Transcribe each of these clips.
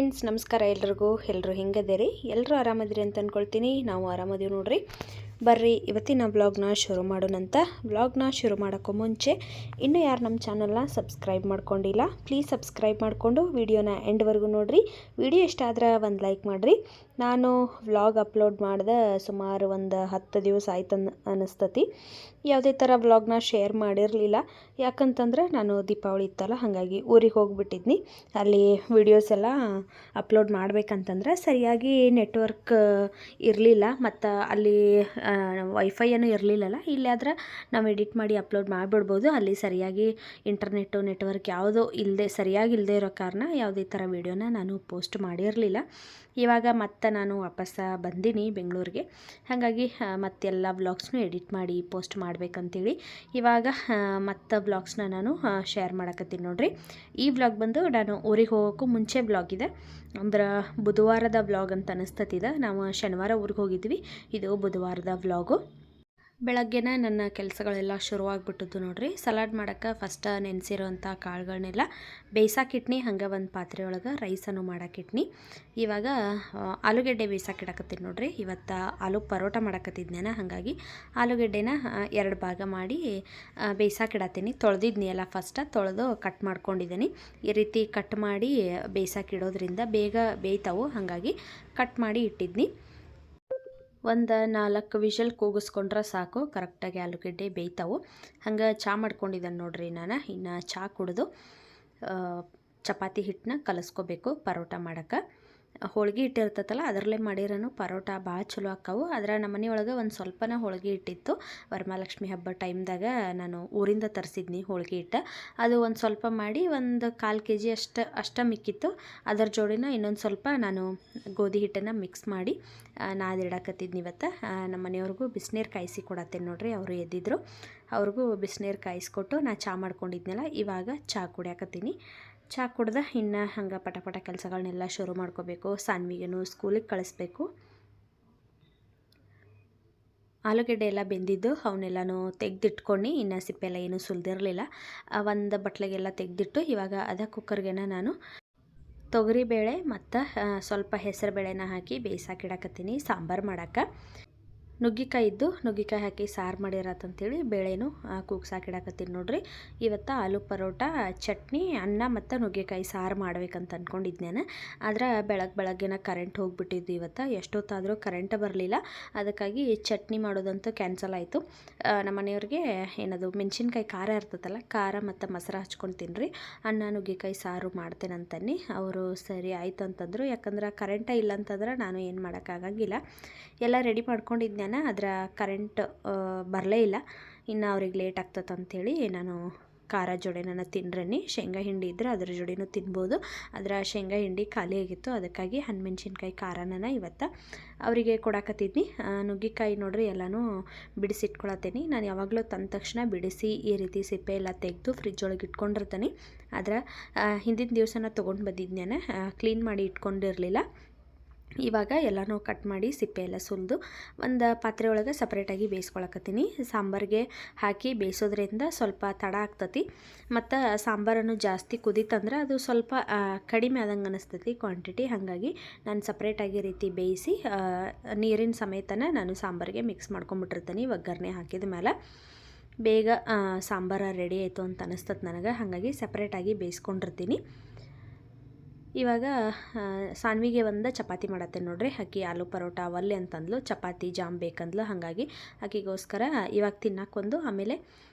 Friends ನಮಸ್ಕಾರ ಎಲ್ಲರೂ ಹೆಂಗದಿರಿ ಎಲ್ಲರೂ ಆರಾಮದಿರಿ ಅಂತ ಅಂದ್ಕೊಳ್ತೀನಿ ನಾವು ಆರಾಮದೀವಿ ನೋಡ್ರಿ ಬರ್ರಿ ಇವತ್ತಿನ ವ್ಲಾಗ್ನ ಶುರು ಮಾಡೋಣಂತ ವ್ಲಾಗ್ನ ಶುರು ಮಾಡೋಕ್ಕೂ ಮುಂಚೆ ಇನ್ನೂ ಯಾರು ನಮ್ಮ ಚಾನಲ್ನ ಸಬ್ಸ್ಕ್ರೈಬ್ ಮಾಡ್ಕೊಂಡಿಲ್ಲ ಪ್ಲೀಸ್ ಸಬ್ಸ್ಕ್ರೈಬ್ ಮಾಡಿಕೊಂಡು ವಿಡಿಯೋನ ಎಂಡ್ವರೆಗೂ ನೋಡಿರಿ ವಿಡಿಯೋ ಇಷ್ಟ ಆದ್ರೆ ಒಂದು ಲೈಕ್ ಮಾಡಿರಿ ನಾನು ವ್ಲಾಗ್ ಅಪ್ಲೋಡ್ ಮಾಡಿದೆ ಸುಮಾರು ಒಂದು 10 ದಿವಸ ಆಯ್ತು ಅನ್ನಿಸ್ತತಿ ಯಾವುದೇ ಥರ ವ್ಲಾಗ್ನ ಶೇರ್ ಮಾಡಿರಲಿಲ್ಲ ಯಾಕಂತಂದ್ರೆ ನಾನು ದೀಪಾವಳಿ ಇತ್ತಲ್ಲ ಹಾಗಾಗಿ ಊರಿಗೆ ಹೋಗಿಬಿಟ್ಟಿದ್ನಿ ಅಲ್ಲಿ ವಿಡಿಯೋಸ್ ಎಲ್ಲ ಅಪ್ಲೋಡ್ ಮಾಡಬೇಕಂತಂದ್ರೆ ಸರಿಯಾಗಿ ನೆಟ್ವರ್ಕ್ ಇರಲಿಲ್ಲ ಮತ್ತು ಅಲ್ಲಿ ವೈಫೈ ಏನೂ ಇರಲಿಲ್ಲಲ್ಲ ಇಲ್ಲಾದ್ರೆ ನಾವು ಎಡಿಟ್ ಮಾಡಿ ಅಪ್ಲೋಡ್ ಮಾಡಿಬಿಡ್ಬೋದು ಅಲ್ಲಿ ಸರಿಯಾಗಿ ಇಂಟರ್ನೆಟ್ಟು ನೆಟ್ವರ್ಕ್ ಯಾವುದೋ ಸರಿಯಾಗಿ ಇಲ್ಲದೆ ಇರೋ ಕಾರಣ ಯಾವುದೇ ಥರ ವೀಡಿಯೋನ ನಾನು ಪೋಸ್ಟ್ ಮಾಡಿರಲಿಲ್ಲ ಇವಾಗ ಮತ್ತೆ ನಾನು ವಾಪಸ್ ಬಂದೀನಿ ಬೆಂಗಳೂರಿಗೆ ಹಾಗಾಗಿ ಮತ್ತೆಲ್ಲ ವ್ಲಾಗ್ಸ್ನು ಎಡಿಟ್ ಮಾಡಿ ಪೋಸ್ಟ್ ಮಾಡಬೇಕಂತೇಳಿ ಇವಾಗ ಮತ್ತೆ ವ್ಲಾಗ್ಸ್ನ ನಾನು ಶೇರ್ ಮಾಡಕತ್ತೀನಿ ನೋಡ್ರಿ ಈ ವ್ಲಾಗ್ ಬಂದು ನಾನು ಊರಿಗೆ ಹೋಗೋಕ್ಕೂ ಮುಂಚೆ ವ್ಲಾಗ್ ಇದೆ ಅಂದ್ರೆ ಬುಧವಾರದ ವ್ಲಾಗ್ ಅಂತ ಅನಿಸ್ತತಿದೆ ನಾವು ಶನಿವಾರ ಊರಿಗೆ ಹೋಗಿದ್ವಿ ಇದು ಬುಧವಾರದ ವ್ಲಾಗು ಬೆಳಗ್ಗೆನ ನನ್ನ ಕೆಲಸಗಳೆಲ್ಲ ಶುರುವಾಗ್ಬಿಟ್ಟಿದ್ದು ನೋಡ್ರಿ ಸಲಾಡ್ ಮಾಡೋಕ್ಕೆ ಫಸ್ಟ್ ನೆನೆಸಿರೋಂಥ ಕಾಳುಗಳನ್ನೆಲ್ಲ ಬೇಯಿಸಾಕಿಟ್ನಿ ಹಂಗೆ ಒಂದು ಪಾತ್ರೆ ಒಳಗೆ ರೈಸನ್ನು ಮಾಡಾಕಿಟ್ನಿ ಇವಾಗ ಆಲೂಗೆಡ್ಡೆ ಬೇಯಿಸಾಕಿಡಕತ್ತೀನಿ ನೋಡ್ರಿ ಇವತ್ತು ಆಲೂ ಪರೋಟ ಮಾಡಕತ್ತಿದ್ನೇನ ಹಾಗಾಗಿ ಆಲೂಗೆಡ್ಡೆನ 2 ಭಾಗ ಮಾಡಿ ಬೇಯಿಸಾಕಿಡತ್ತೀನಿ ತೊಳೆದಿದ್ನಿ ಎಲ್ಲ ಫಸ್ಟ್ ತೊಳೆದು ಕಟ್ ಮಾಡ್ಕೊಂಡಿದ್ದೀನಿ ಈ ರೀತಿ ಕಟ್ ಮಾಡಿ ಬೇಯಿಸಾಕಿಡೋದ್ರಿಂದ ಬೇಗ ಬೇಯ್ತಾವು ಹಾಗಾಗಿ ಕಟ್ ಮಾಡಿ ಇಟ್ಟಿದ್ನಿ ಒಂದು 4 ವಿಷಲ್ ಕೂಗಿಸ್ಕೊಂಡ್ರೆ ಸಾಕು ಕರೆಕ್ಟಾಗಿ ಆಲೂಗಡ್ಡೆ ಬೇಯ್ತಾವು ಹಂಗೆ ಚಹಾ ಮಾಡ್ಕೊಂಡಿದ್ದಾನೆ ನೋಡ್ರಿ ನಾನು ಇನ್ನು ಚಹಾ ಕುಡಿದು ಚಪಾತಿ ಹಿಟ್ಟನ್ನ ಕಲಿಸ್ಕೋಬೇಕು ಪರೋಟ ಮಾಡೋಕ್ಕೆ ಹೋಳಿಗೆ ಹಿಟ್ಟಿರ್ತೈತಲ್ಲ ಅದರಲ್ಲೇ ಮಾಡಿರೋನು ಪರೋಟ ಭಾಳ ಚಲೋ ಆಕ್ಕವು ಆದರೆ ನಮ್ಮ ಮನೆಯೊಳಗೆ ಒಂದು ಸ್ವಲ್ಪನ ಹೋಳಿಗೆ ಹಿಟ್ಟಿತ್ತು ವರಮಹಾಲಕ್ಷ್ಮಿ ಹಬ್ಬ ಟೈಮ್ದಾಗ ನಾನು ಊರಿಂದ ತರಿಸಿದ್ನಿ ಹೋಳಿಗೆ ಹಿಟ್ಟು ಅದು ಒಂದು ಸ್ವಲ್ಪ ಮಾಡಿ ಒಂದು 1/4 kg ಅಷ್ಟು ಮಿಕ್ಕಿತ್ತು ಅದರ ಜೋಡಿನ ಇನ್ನೊಂದು ಸ್ವಲ್ಪ ನಾನು ಗೋಧಿ ಹಿಟ್ಟನ್ನು ಮಿಕ್ಸ್ ಮಾಡಿ ನಾದಿಡಕತ್ತಿದ್ನಿ ಇವತ್ತು ನಮ್ಮ ಮನೆಯವ್ರಿಗೂ ಬಿಸಿನೀರು ಕಾಯಿಸಿ ಕೊಡತ್ತೇನೆ ನೋಡ್ರಿ ಅವರು ಎದ್ದಿದ್ರು ಅವ್ರಿಗೂ ಬಿಸಿನೀರು ಕಾಯಿಸ್ಕೊಟ್ಟು ನಾ ಚಹಾ ಮಾಡ್ಕೊಂಡಿದ್ನಲ್ಲ ಇವಾಗ ಚಹಾ ಕುಡಿಯಾಕತ್ತೀನಿ ಚಹಾ ಕುಡ್ದೆ ಇನ್ನು ಹಂಗೆ ಪಟ ಕೆಲಸಗಳನ್ನೆಲ್ಲ ಶುರು ಮಾಡ್ಕೋಬೇಕು ಸಾನ್ವಿಗೇನು ಸ್ಕೂಲಿಗೆ ಕಳಿಸ್ಬೇಕು ಆಲೂಗೆಡ್ಡೆ ಎಲ್ಲ ಬೆಂದಿದ್ದು ಅವನ್ನೆಲ್ಲನೂ ತೆಗೆದಿಟ್ಕೊಂಡು ಇನ್ನು ಸಿಪ್ಪೆಲ್ಲ ಏನೂ ಸುಲಿದಿರಲಿಲ್ಲ ಒಂದು ಬಟ್ಲಿಗೆಲ್ಲ ತೆಗೆದಿಟ್ಟು ಇವಾಗ ಅದ ಕುಕ್ಕರ್ಗೆನ ನಾನು ತೊಗರಿಬೇಳೆ ಮತ್ತು ಸ್ವಲ್ಪ ಹೆಸರು ಬೇಳೆನ ಹಾಕಿ ಬೇಯಿಸಾಕಿಡಕತ್ತೀನಿ ಸಾಂಬಾರು ಮಾಡೋಕ್ಕೆ ನುಗ್ಗಿಕಾಯಿ ಹಾಕಿ ಸಾರು ಮಾಡಿರತ್ತಂತೇಳಿ ಬೇಳೆನೂ ಕೂಗ್ಸಾಕಿಡಕತ್ತೀನಿ ನೋಡ್ರಿ ಇವತ್ತು ಆಲೂ ಪರೋಟ ಚಟ್ನಿ ಅನ್ನ ಮತ್ತು ನುಗ್ಗೆಕಾಯಿ ಸಾರು ಮಾಡ್ಬೇಕಂತ ಅಂದ್ಕೊಂಡಿದ್ನೇನೆ ಆದ್ರೆ ಬೆಳಗ್ಗೆನ ಕರೆಂಟ್ ಹೋಗಿಬಿಟ್ಟಿದ್ದು ಇವತ್ತು ಎಷ್ಟೊತ್ತಾದರೂ ಕರೆಂಟ್ ಬರಲಿಲ್ಲ ಅದಕ್ಕಾಗಿ ಚಟ್ನಿ ಮಾಡೋದಂತೂ ಕ್ಯಾನ್ಸಲ್ ಆಯಿತು ನಮ್ಮ ಮನೆಯವ್ರಿಗೆ ಏನದು ಮೆಣಸಿನ್ಕಾಯಿ ಖಾರ ಇರ್ತದಲ್ಲ ಖಾರ ಮತ್ತು ಮೊಸರು ಹಚ್ಕೊಂಡು ತಿನ್ನಿರಿ ಅನ್ನ ನುಗ್ಗೆಕಾಯಿ ಸಾರು ಮಾಡ್ತೇನಂತನ್ನಿ ಅವರು ಸರಿ ಆಯಿತು ಅಂತಂದರು ಯಾಕಂದ್ರೆ ಕರೆಂಟೇ ಇಲ್ಲ ಅಂತಂದ್ರೆ ನಾನು ಏನು ಮಾಡೋಕ್ಕಾಗಂಗಿಲ್ಲ ಎಲ್ಲ ರೆಡಿ ಮಾಡ್ಕೊಂಡಿದ್ದೆ ಅದರ ಕರೆಂಟ್ ಬರಲೇ ಇಲ್ಲ ಇನ್ನು ಅವ್ರಿಗೆ ಲೇಟ್ ಆಗ್ತದೆ ಅಂಥೇಳಿ ನಾನು ಖಾರ ಜೋಡಿ ನಾನು ತಿನ್ರನಿ ಶೇಂಗಾ ಹಿಂಡಿ ಇದ್ದರೆ ಅದ್ರ ಜೋಡಿನೂ ತಿನ್ಬೋದು ಅದರ ಶೇಂಗಾ ಹಿಂಡಿ ಖಾಲಿ ಆಗಿತ್ತು ಅದಕ್ಕಾಗಿ ಹಣ್ಮೆಣ್ಸಿನ್ಕಾಯಿ ಖಾರನ ಇವತ್ತು ಅವರಿಗೆ ಕೊಡಾಕತ್ತಿದ್ನಿ ನುಗ್ಗಿಕಾಯಿ ನೋಡ್ರಿ ಎಲ್ಲನೂ ಬಿಡಿಸಿಟ್ಕೊಳತ್ತೀನಿ ನಾನು ಯಾವಾಗಲೂ ತಂದ ತಕ್ಷಣ ಬಿಡಿಸಿ ಈ ರೀತಿ ಸಿಪ್ಪೆ ಎಲ್ಲ ತೆಗೆದು ಫ್ರಿಜ್ ಒಳಗೆ ಇಟ್ಕೊಂಡಿರ್ತೀನಿ ಆದರೆ ಹಿಂದಿನ ದಿವಸನ ತೊಗೊಂಡು ಬಂದಿದ್ನೇನೆ ಕ್ಲೀನ್ ಮಾಡಿ ಇಟ್ಕೊಂಡಿರಲಿಲ್ಲ ಇವಾಗ ಎಲ್ಲನೂ ಕಟ್ ಮಾಡಿ ಸಿಪ್ಪೆ ಎಲ್ಲ ಸುಲಿದು ಒಂದು ಪಾತ್ರೆ ಒಳಗೆ ಸಪ್ರೇಟಾಗಿ ಬೇಯಿಸ್ಕೊಳಕತ್ತೀನಿ ಸಾಂಬಾರಿಗೆ ಹಾಕಿ ಬೇಯಿಸೋದ್ರಿಂದ ಸ್ವಲ್ಪ ತಡ ಆಗ್ತತಿ ಮತ್ತು ಸಾಂಬಾರನ್ನು ಜಾಸ್ತಿ ಕುದೀತಂದ್ರೆ ಅದು ಸ್ವಲ್ಪ ಕಡಿಮೆ ಆದಂಗೆ ಅನಿಸ್ತತಿ ಕ್ವಾಂಟಿಟಿ ಹಾಗಾಗಿ ನಾನು ಸಪ್ರೇಟಾಗಿ ರೀತಿ ಬೇಯಿಸಿ ನೀರಿನ ಸಮೇತನ ನಾನು ಸಾಂಬಾರಿಗೆ ಮಿಕ್ಸ್ ಮಾಡ್ಕೊಂಬಿಟ್ಟಿರ್ತೀನಿ ಒಗ್ಗರಣೆ ಹಾಕಿದ ಮೇಲೆ ಬೇಗ ಸಾಂಬಾರು ರೆಡಿ ಆಯಿತು ಅಂತ ಅನಿಸ್ತದೆ ನನಗೆ ಹಾಗಾಗಿ ಸಪ್ರೇಟಾಗಿ ಬೇಯಿಸ್ಕೊಂಡಿರ್ತೀನಿ ಇವಾಗ ಸಾನ್ವಿಗೆ ಒಂದು ಚಪಾತಿ ಮಾಡತ್ತೇನೆ ನೋಡ್ರಿ ಆಕಿ ಆಲೂ ಪರೋಟ ಒಲ್ಲೆ ಅಂತಂದ್ಲು ಚಪಾತಿ ಜಾಮ್ ಬೇಕಂದ್ಲು ಹಾಗಾಗಿ ಆಕಿಗೋಸ್ಕರ ಇವಾಗ ತಿನ್ನಕ್ಕೊಂದು ಆಮೇಲೆ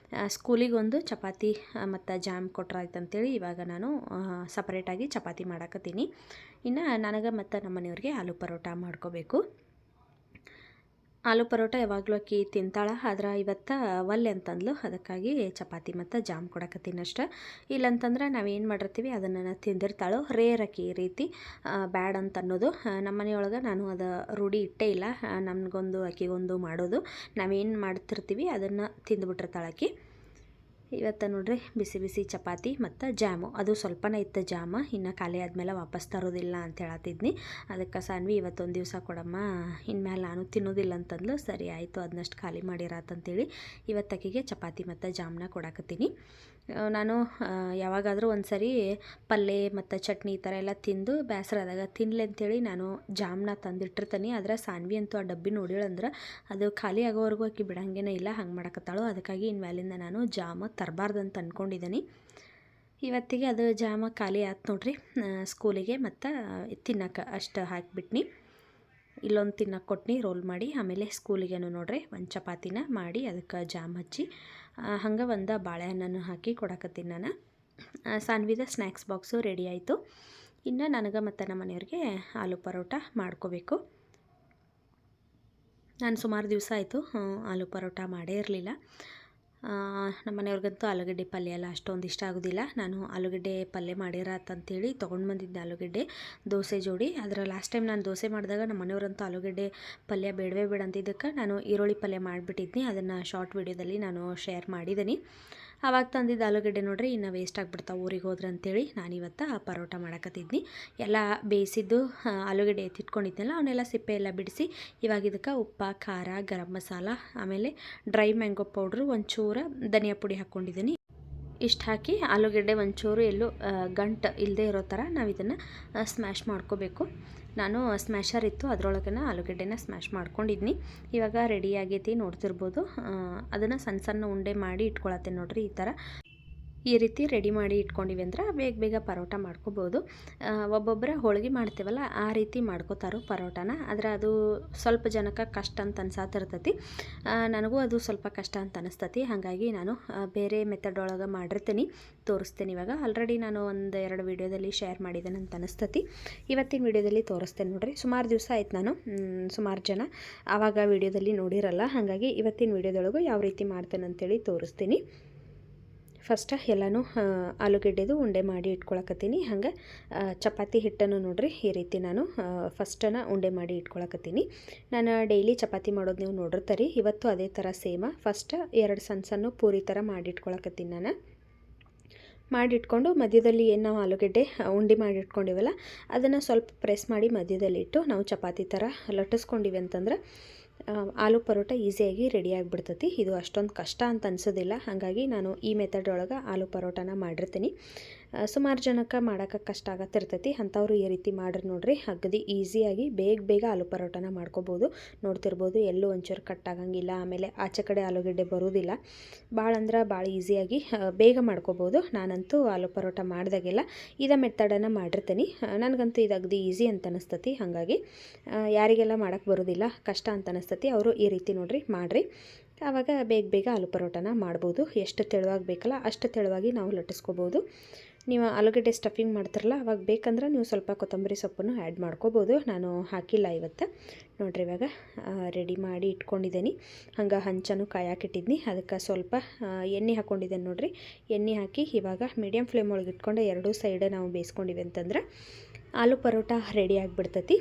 ಸ್ಕೂಲಿಗೊಂದು ಚಪಾತಿ ಮತ್ತು ಜಾಮ್ ಕೊಟ್ರಾಯ್ತು ಅಂತೇಳಿ ಇವಾಗ ನಾನು ಸಪ್ರೇಟಾಗಿ ಚಪಾತಿ ಮಾಡಕತ್ತೀನಿ ಇನ್ನು ನನಗೆ ಮತ್ತು ನಮ್ಮ ಮನೆಯವ್ರಿಗೆ ಆಲೂ ಪರೋಟ ಮಾಡ್ಕೋಬೇಕು ಆಲೂ ಪರೋಟ ಯಾವಾಗಲೂ ಆಕಿ ತಿಂತಾಳೆ ಆದ್ರೆ ಇವತ್ತು ಒಲ್ಲೆ ಅಂತಂದ್ಲು ಅದಕ್ಕಾಗಿ ಚಪಾತಿ ಮತ್ತು ಜಾಮ್ ಕೊಡಕತ್ತೀನಿ ಅಷ್ಟೆ ಇಲ್ಲಂತಂದ್ರೆ ನಾವೇನು ಮಾಡಿರ್ತೀವಿ ಅದನ್ನು ತಿಂದಿರ್ತಾಳೋ ರೇರ್ ಆಕಿ ಈ ರೀತಿ ಬ್ಯಾಡ್ ಅಂತ ಅನ್ನೋದು ನಮ್ಮ ಮನೆಯೊಳಗೆ ನಾನು ಅದು ರೂಢಿ ಇಟ್ಟೇ ಇಲ್ಲ ನಮಗೊಂದು ಆಕಿಗೊಂದು ಮಾಡೋದು ನಾವೇನು ಮಾಡ್ತಿರ್ತೀವಿ ಅದನ್ನು ತಿಂದುಬಿಟ್ಟಿರ್ತಾಳೆ ಆಕಿ ಇವತ್ತು ನೋಡ್ರಿ ಬಿಸಿ ಬಿಸಿ ಚಪಾತಿ ಮತ್ತು ಜಾಮು ಅದು ಸ್ವಲ್ಪನೇ ಇತ್ತು ಜಾಮ ಇನ್ನು ಖಾಲಿ ಆದಮೇಲೆ ವಾಪಸ್ ತರೋದಿಲ್ಲ ಅಂತ ಹೇಳತ್ತಿದ್ನಿ ಅದಕ್ಕೆ ಸಾನ್ವಿ ಇವತ್ತೊಂದು ದಿವಸ ಕೊಡಮ್ಮ ಇನ್ಮೇಲೆ ನಾನು ತಿನ್ನೋದಿಲ್ಲ ಅಂತಂದ್ಲು ಸರಿ ಆಯಿತು ಅದನ್ನಷ್ಟು ಖಾಲಿ ಮಾಡಿರಾತಂತೇಳಿ ಇವತ್ತಕ್ಕಿಗೆ ಚಪಾತಿ ಮತ್ತು ಜಾಮನ್ನ ಕೊಡಾಕತ್ತೀನಿ ನಾನು ಯಾವಾಗಾದರೂ ಒಂದು ಸರಿ ಪಲ್ಯ ಮತ್ತು ಚಟ್ನಿ ಈ ಥರ ಎಲ್ಲ ತಿಂದು ಬೇಸರ ಆದಾಗ ತಿನ್ನಲಿ ಅಂತೇಳಿ ನಾನು ಜಾಮ್ನ ತಂದಿಟ್ಟಿರ್ತೀನಿ. ಆದರೆ ಸಾನ್ವಿ ಅಂತೂ ಆ ಡಬ್ಬಿ ನೋಡಿಳಂದ್ರೆ ಅದು ಖಾಲಿ ಆಗೋವರೆಗೂ ಆಕಿ ಬಿಡಂಗೇನೇ ಇಲ್ಲ, ಹಂಗೆ ಮಾಡಕತ್ತಾಳು. ಅದಕ್ಕಾಗಿ ಇನ್ಮ್ಯಾಲಿಂದ ನಾನು ಜಾಮ ತರಬಾರ್ದಂತ ಅಂದ್ಕೊಂಡಿದ್ದೀನಿ. ಇವತ್ತಿಗೆ ಅದು ಜಾಮ ಖಾಲಿ ಆಯ್ತು ನೋಡ್ರಿ. ಸ್ಕೂಲಿಗೆ ಮತ್ತು ತಿನ್ನಕ್ಕೆ ಅಷ್ಟು ಹಾಕಿಬಿಟ್ನಿ. ಇಲ್ಲೊಂದು ತಿನ್ನಕ್ಕೆ ಕೊಟ್ನಿ ರೋಲ್ ಮಾಡಿ. ಆಮೇಲೆ ಸ್ಕೂಲಿಗೇನು ನೋಡ್ರಿ ಒಂದು ಚಪಾತಿನ ಮಾಡಿ ಅದಕ್ಕೆ ಜಾಮ್ ಹಚ್ಚಿ ಹಂಗೆ ಒಂದು ಬಾಳೆಹಣ್ಣನ್ನು ಹಾಕಿ ಕೊಡಕತ್ತೀನಿ ನಾನು. ಸಾನ್ವಿದ ಸ್ನ್ಯಾಕ್ಸ್ ಬಾಕ್ಸು ರೆಡಿ ಆಯಿತು. ಇನ್ನು ನನಗೆ ಮತ್ತು ನಮ್ಮ ಮನೆಯವ್ರಿಗೆ ಆಲೂ ಪರೋಟ ಮಾಡ್ಕೋಬೇಕು. ನಾನು ಸುಮಾರು ದಿವಸ ಆಯಿತು ಆಲೂ ಪರೋಟ ಮಾಡೇ ಇರಲಿಲ್ಲ. ನಮ್ಮ ಮನೆಯವ್ರಿಗಂತೂ ಆಲೂಗಡ್ಡೆ ಪಲ್ಯ ಎಲ್ಲ ಅಷ್ಟೊಂದು ಇಷ್ಟ ಆಗೋದಿಲ್ಲ. ನಾನು ಆಲೂಗಡ್ಡೆ ಪಲ್ಯ ಮಾಡಿರತ್ತಂತೇಳಿ ತೊಗೊಂಡು ಬಂದಿದ್ದೆ ಆಲೂಗಡ್ಡೆ ದೋಸೆ ಜೋಡಿ. ಆದರೆ ಲಾಸ್ಟ್ ಟೈಮ್ ನಾನು ದೋಸೆ ಮಾಡಿದಾಗ ನಮ್ಮ ಮನೆಯವರಂತೂ ಆಲೂಗಡ್ಡೆ ಪಲ್ಯ ಬೇಡವೇ ಬೇಡ ಅಂತಿದ್ದಕ್ಕೆ ನಾನು ಈರುಳ್ಳಿ ಪಲ್ಯ ಮಾಡಿಬಿಟ್ಟಿದ್ನಿ. ಅದನ್ನು ಶಾರ್ಟ್ ವಿಡಿಯೋದಲ್ಲಿ ನಾನು ಶೇರ್ ಮಾಡಿದ್ದೀನಿ. ಆವಾಗ ತಂದಿದ್ದು ಆಲೂಗಡ್ಡೆ ನೋಡ್ರಿ ಇನ್ನು ವೇಸ್ಟ್ ಆಗಿಬಿಡ್ತಾವೆ ಊರಿಗೆ ಹೋದ್ರೆ ಅಂತೇಳಿ ನಾನಿವತ್ತು ಪರೋಟ ಮಾಡಕತ್ತಿದ್ನಿ. ಎಲ್ಲ ಬೇಯಿಸಿದ್ದು ಆಲೂಗಡ್ಡೆ ಎತ್ತಿಟ್ಕೊಂಡಿದ್ನಲ್ಲ ಅವನ್ನೆಲ್ಲ ಸಿಪ್ಪೆ ಎಲ್ಲ ಬಿಡಿಸಿ ಇವಾಗ ಇದಕ್ಕೆ ಉಪ್ಪು, ಖಾರ, ಗರಂ ಮಸಾಲ, ಆಮೇಲೆ ಡ್ರೈ ಮ್ಯಾಂಗೋ ಪೌಡ್ರು, ಒಂಚೂರು ಧನಿಯಾ ಪುಡಿ ಹಾಕ್ಕೊಂಡಿದ್ದೀನಿ. ಇಷ್ಟು ಹಾಕಿ ಆಲೂಗಡ್ಡೆ ಒಂಚೂರು ಎಲ್ಲೂ ಗಂಟು ಇಲ್ಲದೆ ಇರೋ ಥರ ನಾವು ಇದನ್ನು ಸ್ಮ್ಯಾಶ್ ಮಾಡ್ಕೋಬೇಕು. ನಾನು ಸ್ಮ್ಯಾಶರ್ ಇತ್ತು ಅದರೊಳಗೆ ಆಲೂಗಡ್ಡೆನ ಸ್ಮ್ಯಾಶ್ ಮಾಡ್ಕೊಂಡಿದ್ನಿ. ಇವಾಗ ರೆಡಿ ಆಗೈತಿ ನೋಡ್ತಿರ್ಬೋದು. ಅದನ್ನು ಸಣ್ಣ ಸಣ್ಣ ಉಂಡೆ ಮಾಡಿ ಇಟ್ಕೊಳತ್ತೇನೆ ನೋಡ್ರಿ. ಈ ಥರ ಈ ರೀತಿ ರೆಡಿ ಮಾಡಿ ಇಟ್ಕೊಂಡಿವಿ ಅಂದ್ರೆ ಬೇಗ ಬೇಗ ಪರೋಟ ಮಾಡ್ಕೋಬೋದು. ಒಬ್ಬೊಬ್ಬರ ಹೋಳಿಗೆ ಮಾಡ್ತೇವಲ್ಲ ಆ ರೀತಿ ಮಾಡ್ಕೋತಾರೋ ಪರೋಟನ. ಆದರೆ ಅದು ಸ್ವಲ್ಪ ಜನಕ್ಕೆ ಕಷ್ಟ ಅಂತ ಅನ್ಸಾತಿರ್ತೈತಿ. ನನಗೂ ಅದು ಸ್ವಲ್ಪ ಕಷ್ಟ ಅಂತ ಅನಿಸ್ತತಿ. ಹಾಗಾಗಿ ನಾನು ಬೇರೆ ಮೆಥಡ್ ಒಳಗೆ ಮಾಡಿರ್ತೀನಿ, ತೋರಿಸ್ತೇನೆ. ಇವಾಗ ಆಲ್ರೆಡಿ ನಾನು ಒಂದು 2 ವೀಡಿಯೋದಲ್ಲಿ ಶೇರ್ ಮಾಡಿದ್ದೇನೆ ಅಂತ ಅನಿಸ್ತತಿ. ಇವತ್ತಿನ ವೀಡಿಯೋದಲ್ಲಿ ತೋರಿಸ್ತೇನೆ ನೋಡ್ರಿ. ಸುಮಾರು ದಿವಸ ಆಯ್ತು ನಾನು ಸುಮಾರು ಜನ ಆವಾಗ ವೀಡಿಯೋದಲ್ಲಿ ನೋಡಿರಲ್ಲ. ಹಾಗಾಗಿ ಇವತ್ತಿನ ವೀಡಿಯೋದೊಳಗೂ ಯಾವ ರೀತಿ ಮಾಡ್ತೇನೆ ಅಂತೇಳಿ ತೋರಿಸ್ತೀನಿ. ಫಸ್ಟ್ ಎಲ್ಲನೂ ಆಲೂಗಡ್ಡೆದು ಉಂಡೆ ಮಾಡಿ ಇಟ್ಕೊಳಕತ್ತೀನಿ. ಹಂಗೆ ಚಪಾತಿ ಹಿಟ್ಟನ್ನು ನೋಡ್ರಿ ಈ ರೀತಿ ನಾನು ಫಸ್ಟನ್ನು ಉಂಡೆ ಮಾಡಿ ಇಟ್ಕೊಳಕತ್ತೀನಿ. ನಾನು ಡೈಲಿ ಚಪಾತಿ ಮಾಡೋದು ನೀವು ನೋಡಿರ್ತೀರಿ. ಇವತ್ತು ಅದೇ ಥರ ಸೇಮ ಫಸ್ಟ್ 2 ಸಣ್ಣ ಸಣ್ಣ ಪೂರಿ ಥರ ಮಾಡಿ ಇಟ್ಕೊಳಕತ್ತೀನಿ ನಾನು. ಮಾಡಿಟ್ಕೊಂಡು ಮಧ್ಯದಲ್ಲಿ ಏನು ನಾವು ಆಲೂಗಡ್ಡೆ ಉಂಡೆ ಮಾಡಿ ಇಟ್ಕೊಂಡಿವಲ್ಲ ಅದನ್ನು ಸ್ವಲ್ಪ ಪ್ರೆಸ್ ಮಾಡಿ ಮಧ್ಯದಲ್ಲಿ ಇಟ್ಟು ನಾವು ಚಪಾತಿ ಥರ ಲಟ್ಟಿಸ್ಕೊಂಡಿವಿ ಅಂತಂದ್ರೆ ಆಲೂ ಪರೋಟ ಈಸಿಯಾಗಿ ರೆಡಿ ಆಗಿಬಿಡ್ತೈತಿ. ಇದು ಅಷ್ಟೊಂದು ಕಷ್ಟ ಅಂತ ಅನಿಸೋದಿಲ್ಲ. ಹಾಗಾಗಿ ನಾನು ಈ ಮೆಥಡ್ ಒಳಗೆ ಆಲೂ ಪರೋಟನ ಮಾಡಿರ್ತೀನಿ. ಸುಮಾರು ಜನಕ್ಕೆ ಮಾಡೋಕ್ಕೆ ಕಷ್ಟ ಆಗತ್ತಿರ್ತೈತಿ. ಅಂಥವ್ರು ಈ ರೀತಿ ಮಾಡ್ರಿ ನೋಡ್ರಿ, ಅಗದಿ ಈಸಿಯಾಗಿ ಬೇಗ ಬೇಗ ಆಲೂ ಪರೋಟನ ಮಾಡ್ಕೋಬೋದು. ನೋಡ್ತಿರ್ಬೋದು ಎಲ್ಲೂ ಒಂಚೂರು ಕಟ್ ಆಗಂಗಿಲ್ಲ. ಆಮೇಲೆ ಆಚೆ ಕಡೆ ಆಲೂಗಡ್ಡೆ ಬರೋದಿಲ್ಲ. ಭಾಳ ಅಂದ್ರೆ ಭಾಳ ಈಸಿಯಾಗಿ ಬೇಗ ಮಾಡ್ಕೋಬೋದು. ನಾನಂತೂ ಆಲೂ ಪರೋಟ ಮಾಡಿದಾಗೆಲ್ಲ ಇದೇ ಮೆಥಡನ್ನು ಮಾಡಿರ್ತೀನಿ. ನನಗಂತೂ ಇದು ಅಗದಿ ಈಸಿ ಅಂತ ಅನಿಸ್ತತಿ. ಹಾಗಾಗಿ ಯಾರಿಗೆಲ್ಲ ಮಾಡೋಕ್ಕೆ ಬರೋದಿಲ್ಲ ಕಷ್ಟ ಅಂತ ಅನಿಸ್ತತಿ ಅವರು ಈ ರೀತಿ ನೋಡ್ರಿ ಮಾಡಿರಿ. ಆವಾಗ ಬೇಗ ಬೇಗ ಆಲೂ ಪರೋಟನ ಮಾಡ್ಬೋದು. ಎಷ್ಟು ತೆಳುವಾಗಿ ಬೇಕಲ್ಲ ಅಷ್ಟು ತೆಳುವಾಗಿ ನಾವು ಲಟ್ಟಿಸ್ಕೋಬೋದು. ನೀವು ಆಲೂಗಡ್ಡೆ ಸ್ಟಫಿಂಗ್ ಮಾಡ್ತಿರಲ್ಲ ಅವಾಗ ಬೇಕಂದ್ರೆ ನೀವು ಸ್ವಲ್ಪ ಕೊತ್ತಂಬರಿ ಸೊಪ್ಪನ್ನು ಆ್ಯಡ್ ಮಾಡ್ಕೋಬೋದು. ನಾನು ಹಾಕಿಲ್ಲ ಇವತ್ತು ನೋಡ್ರಿ. ಇವಾಗ ರೆಡಿ ಮಾಡಿ ಇಟ್ಕೊಂಡಿದ್ದೀನಿ. ಹಂಗೆ ಹಂಚನ್ನು ಕಾಯಾಕಿಟ್ಟಿದ್ನಿ. ಅದಕ್ಕೆ ಸ್ವಲ್ಪ ಎಣ್ಣೆ ಹಾಕ್ಕೊಂಡಿದ್ದೇನೆ ನೋಡ್ರಿ. ಎಣ್ಣೆ ಹಾಕಿ ಇವಾಗ ಮೀಡಿಯಮ್ ಫ್ಲೇಮ್ ಒಳಗೆ ಇಟ್ಕೊಂಡು 2 ಸೈಡ್ ನಾವು ಬೇಯಿಸ್ಕೊಂಡಿವಿ ಅಂತಂದ್ರೆ ಆಲೂ ಪರೋಟ ರೆಡಿ ಆಗಿಬಿಡ್ತೈತಿ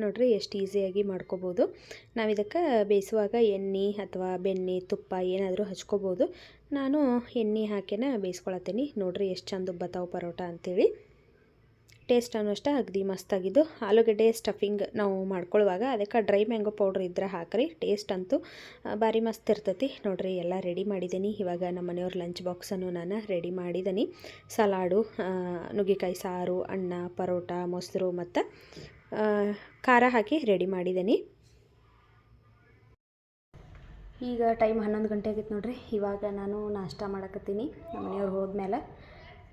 ನೋಡ್ರಿ. ಎಷ್ಟು ಈಸಿಯಾಗಿ ಮಾಡ್ಕೋಬೋದು. ನಾವು ಇದಕ್ಕೆ ಬೇಯಿಸುವಾಗ ಎಣ್ಣೆ ಅಥವಾ ಬೆಣ್ಣೆ, ತುಪ್ಪ ಏನಾದರೂ ಹಚ್ಕೋಬೋದು. ನಾನು ಎಣ್ಣೆ ಹಾಕಿನ ಬೇಯಿಸ್ಕೊಳತ್ತೀನಿ ನೋಡ್ರಿ. ಎಷ್ಟು ಚಂದ ಬತ್ತಾವು ಪರೋಟ ಅಂಥೇಳಿ. ಟೇಸ್ಟ್ ಅನ್ನೋಷ್ಟ ಅಗದಿ ಮಸ್ತಾಗಿದ್ದು. ಆಲೂಗಡ್ಡೆ ಸ್ಟಫಿಂಗ್ ನಾವು ಮಾಡ್ಕೊಳ್ಳುವಾಗ ಅದಕ್ಕೆ ಡ್ರೈ ಮ್ಯಾಂಗೋ ಪೌಡ್ರ್ ಇದ್ರೆ ಹಾಕ್ರಿ. ಟೇಸ್ಟ್ ಅಂತೂ ಭಾರಿ ಮಸ್ತ್ ಇರ್ತೈತಿ ನೋಡ್ರಿ. ಎಲ್ಲ ರೆಡಿ ಮಾಡಿದ್ದೀನಿ. ಇವಾಗ ನಮ್ಮ ಮನೆಯವ್ರ ಲಂಚ್ ಬಾಕ್ಸನ್ನು ನಾನು ರೆಡಿ ಮಾಡಿದ್ದೀನಿ. ಸಲಾಡು, ನುಗ್ಗೆಕಾಯಿ ಸಾರು, ಅನ್ನ, ಪರೋಟ, ಮೊಸರು ಮತ್ತು ಖಾರ ಹಾಕಿ ರೆಡಿ ಮಾಡಿದ್ದೀನಿ. ಈಗ ಟೈಮ್ 11 ಗಂಟೆ ಆಗಿತ್ತು ನೋಡ್ರಿ. ಇವಾಗ ನಾನು ನಾಷ್ಟ ಮಾಡಕತ್ತೀನಿ. ನಮ್ಮ ಮನೆಯವ್ರು ಹೋದ್ಮೇಲೆ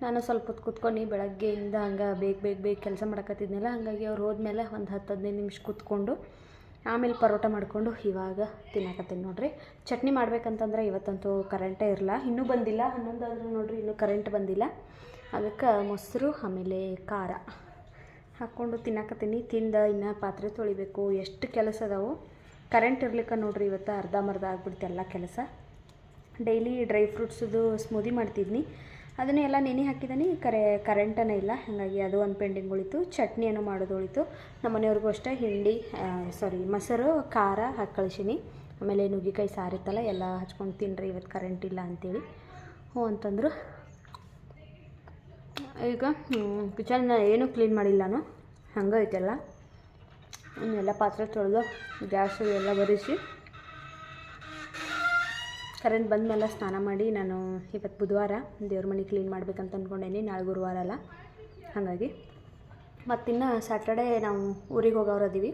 ನಾನು ಸ್ವಲ್ಪ ಹೊತ್ತು ಕೂತ್ಕೊಂಡು ಬೆಳಗ್ಗೆಯಿಂದ ಹಂಗೆ ಬೇಗ ಕೆಲಸ ಮಾಡಕತ್ತಿದ್ನಲ್ಲ. ಹಾಗಾಗಿ ಅವ್ರು ಹೋದ್ಮೇಲೆ ಒಂದು 10-15 ನಿಮಿಷ ಕೂತ್ಕೊಂಡು ಆಮೇಲೆ ಪರೋಟ ಮಾಡಿಕೊಂಡು ಇವಾಗ ತಿನ್ನಕತ್ತೀನಿ ನೋಡ್ರಿ. ಚಟ್ನಿ ಮಾಡ್ಬೇಕಂತಂದ್ರೆ ಇವತ್ತಂತೂ ಕರೆಂಟೇ ಇರಲ್ಲ, ಇನ್ನೂ ಬಂದಿಲ್ಲ. 11 ಆದರೂ ನೋಡ್ರಿ ಇನ್ನೂ ಕರೆಂಟ್ ಬಂದಿಲ್ಲ. ಅದಕ್ಕೆ ಮೊಸರು ಆಮೇಲೆ ಖಾರ ಹಾಕ್ಕೊಂಡು ತಿನ್ನಕತ್ತೀನಿ. ತಿಂದ ಇನ್ನು ಪಾತ್ರೆ ತೊಳಿಬೇಕು. ಎಷ್ಟು ಕೆಲಸ ಅದಾವು. ಕರೆಂಟ್ ಇರ್ಲಿಕ್ಕೆ ನೋಡ್ರಿ ಇವತ್ತು ಅರ್ಧಂಬರ್ಧ ಆಗ್ಬಿಡ್ತು ಎಲ್ಲ ಕೆಲಸ. ಡೈಲಿ ಡ್ರೈ ಫ್ರೂಟ್ಸದು ಸ್ಮೂದಿ ಮಾಡ್ತಿದ್ನಿ. ಅದನ್ನೇ ಎಲ್ಲ ನೆನೆ ಹಾಕಿದ್ದೀನಿ. ಕರೆಂಟನೇ ಇಲ್ಲ. ಹಾಗಾಗಿ ಅದು ಒಂದು ಪೆಂಡಿಂಗ್ ಉಳಿತು. ಚಟ್ನಿಯನ್ನು ಮಾಡೋದು ಉಳಿತು. ನಮ್ಮ ಮನೆಯವ್ರಿಗೂ ಅಷ್ಟೇ ಮೊಸರು ಖಾರ ಹಾಕಿ ಕಳಿಸೀನಿ. ಆಮೇಲೆ ನುಗ್ಗೆಕಾಯಿ ಸಾರಿತ್ತಲ್ಲ ಎಲ್ಲ ಹಚ್ಕೊಂಡು ತಿನ್ನಿರಿ ಇವತ್ತು ಕರೆಂಟ್ ಇಲ್ಲ ಅಂಥೇಳಿ ಹ್ಞೂ ಅಂತಂದರು. ಈಗ ಕಿಚನ್ ಏನೂ ಕ್ಲೀನ್ ಮಾಡಿಲ್ಲ ನಾನು, ಹಂಗೆ ಐತೆಲ್ಲ. ಇನ್ನೆಲ್ಲ ಪಾತ್ರೆ ತೊಳೆದು ಗ್ಯಾಸು ಎಲ್ಲ ಬರಿಸಿ ಕರೆಂಟ್ ಬಂದಮೇಲೆ ಸ್ನಾನ ಮಾಡಿ ನಾನು ಇವತ್ತು ಬುಧವಾರ ದೇವ್ರ ಮನೆ ಕ್ಲೀನ್ ಮಾಡ್ಬೇಕಂತ ಅಂದ್ಕೊಂಡೇನಿ, ನಾಳೆ ಗುರುವಾರ ಅಲ್ಲ, ಹಾಗಾಗಿ ಮತ್ತಿನ್ನು ಸ್ಯಾಟರ್ಡೇ ನಾವು ಊರಿಗೆ ಹೋಗೋರದೀವಿ.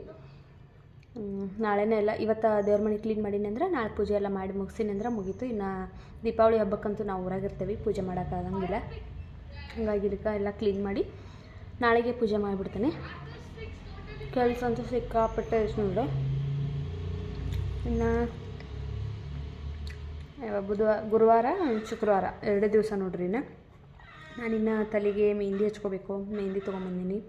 ನಾಳೆನೇ ಎಲ್ಲ ಇವತ್ತು ದೇವ್ರ ಮನೆ ಕ್ಲೀನ್ ಮಾಡೀನಿ ಅಂದ್ರೆ ನಾಳೆ ಪೂಜೆ ಎಲ್ಲ ಮಾಡಿ ಮುಗಿಸಿನಿ ಅಂದ್ರೆ ಮುಗೀತು. ಇನ್ನು ದೀಪಾವಳಿ ಹಬ್ಬಕ್ಕಂತೂ ನಾವು ಊರಾಗಿರ್ತೀವಿ, ಪೂಜೆ ಮಾಡೋಕ್ಕಾಗಂಗಿಲ್ಲ. ಹಾಗಾಗಿ ಇದಕ್ಕೆ ಎಲ್ಲ ಕ್ಲೀನ್ ಮಾಡಿ ನಾಳೆಗೆ ಪೂಜೆ ಮಾಡಿಬಿಡ್ತೇನೆ. ಕೆಲಸ ಅಂತೂ ಸಿಕ್ಕಾಪಟ್ಟೆ ನೋಡಿ. ಇನ್ನು ಗುರುವಾರ ಶುಕ್ರವಾರ 2 ದಿವಸ ನೋಡ್ರಿ. ನಾನಿನ್ನು ತಲೆಗೆ ಮೆಹಂದಿ ಹಚ್ಕೋಬೇಕು, ಮೆಹಂದಿ ತೊಗೊಂಬಂದಿನಿ.